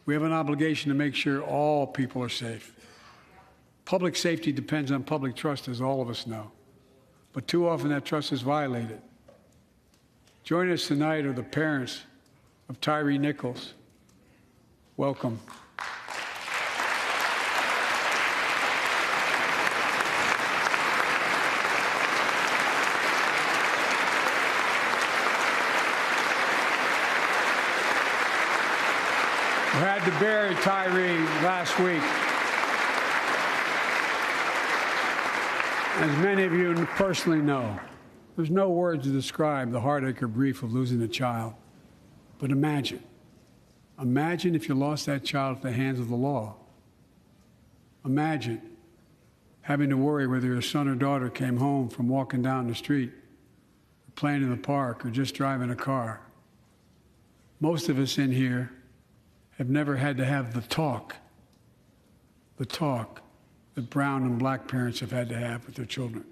We have an obligation to make sure all people are safe. Public safety depends on public trust, as all of us know. But too often that trust is violated. Joining us tonight are the parents of Tyre Nichols. Welcome. We had to bury Tyre last week. As many of you personally know, there's no words to describe the heartache or grief of losing a child. But imagine if you lost that child at the hands of the law. Imagine having to worry whether your son or daughter came home from walking down the street, or playing in the park, or just driving a car. Most of us in here have never had to have the talk that brown and black parents have had to have with their children.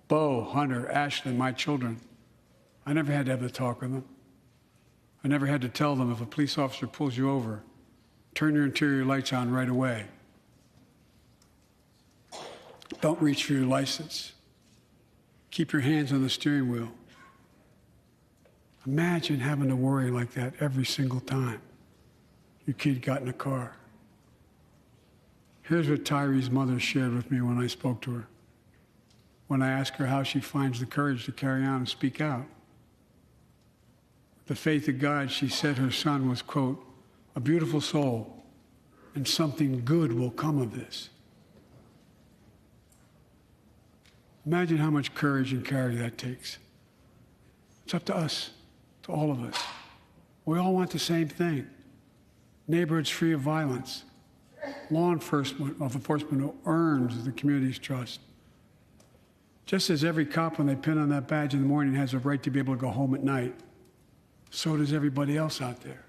Bo, Hunter, Ashley, my children. I never had to have the talk with them. I never had to tell them if a police officer pulls you over, turn your interior lights on right away. Don't reach for your license. Keep your hands on the steering wheel. Imagine having to worry like that every single time your kid got in a car. Here's what Tyre's mother shared with me when I spoke to her. When I asked her how she finds the courage to carry on and speak out. With the faith of God, she said her son was, quote, a beautiful soul, and something good will come of this. Imagine how much courage and character that takes. It's up to us, to all of us. We all want the same thing. Neighborhoods free of violence. Law enforcement who earns the community's trust. Just as every cop, when they pin on that badge in the morning, has a right to be able to go home at night, so does everybody else out there.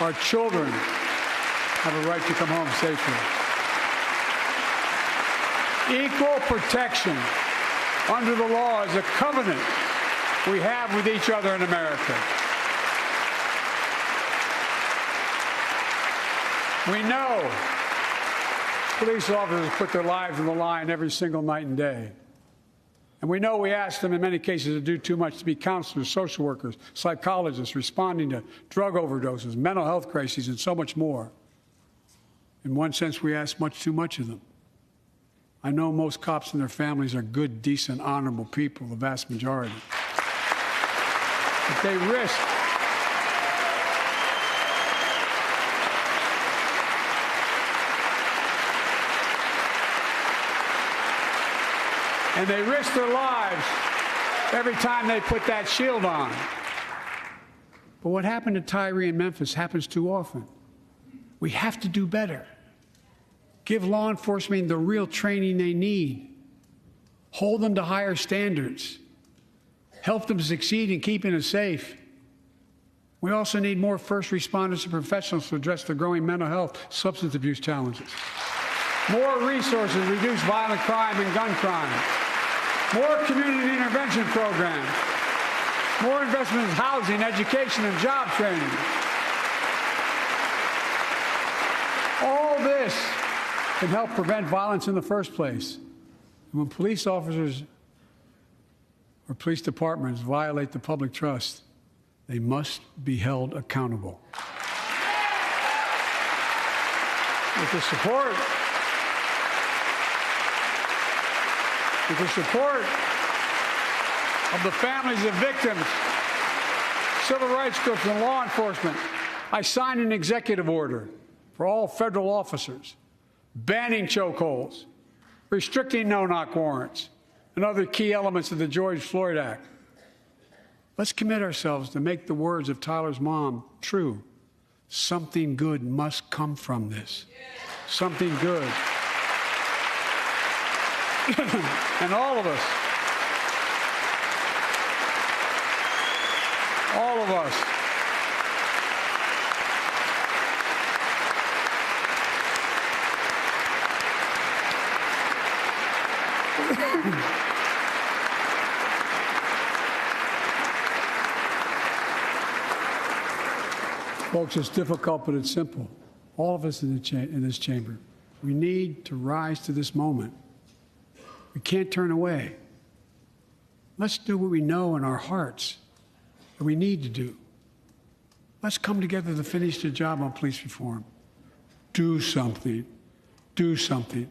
Our children have a right to come home safely. Equal protection under the law is a covenant we have with each other in America. We know police officers put their lives on the line every single night and day. And we know we ask them in many cases to do too much, to be counselors, social workers, psychologists, responding to drug overdoses, mental health crises, and so much more. In one sense, we ask much too much of them. I know most cops and their families are good, decent, honorable people, the vast majority. But they risk their lives every time they put that shield on. But what happened to Tyre in Memphis happens too often. We have to do better. Give law enforcement the real training they need. Hold them to higher standards. Help them succeed in keeping us safe. We also need more first responders and professionals to address the growing mental health, substance abuse challenges. More resources to reduce violent crime and gun crime. More community intervention programs. More investment in housing, education, and job training. All this can help prevent violence in the first place. And when police officers or police departments violate the public trust, they must be held accountable. With the support of the families of victims, civil rights groups, and law enforcement, I signed an executive order for all federal officers, banning chokeholds, restricting no-knock warrants, and other key elements of the George Floyd Act. Let's commit ourselves to make the words of Tyler's mom true. Something good must come from this. Something good. And all of us, Folks, it's difficult, but it's simple. All of us in this chamber, we need to rise to this moment. We can't turn away. Let's do what we know in our hearts that we need to do. Let's come together to finish the job on police reform. Do something. Do something.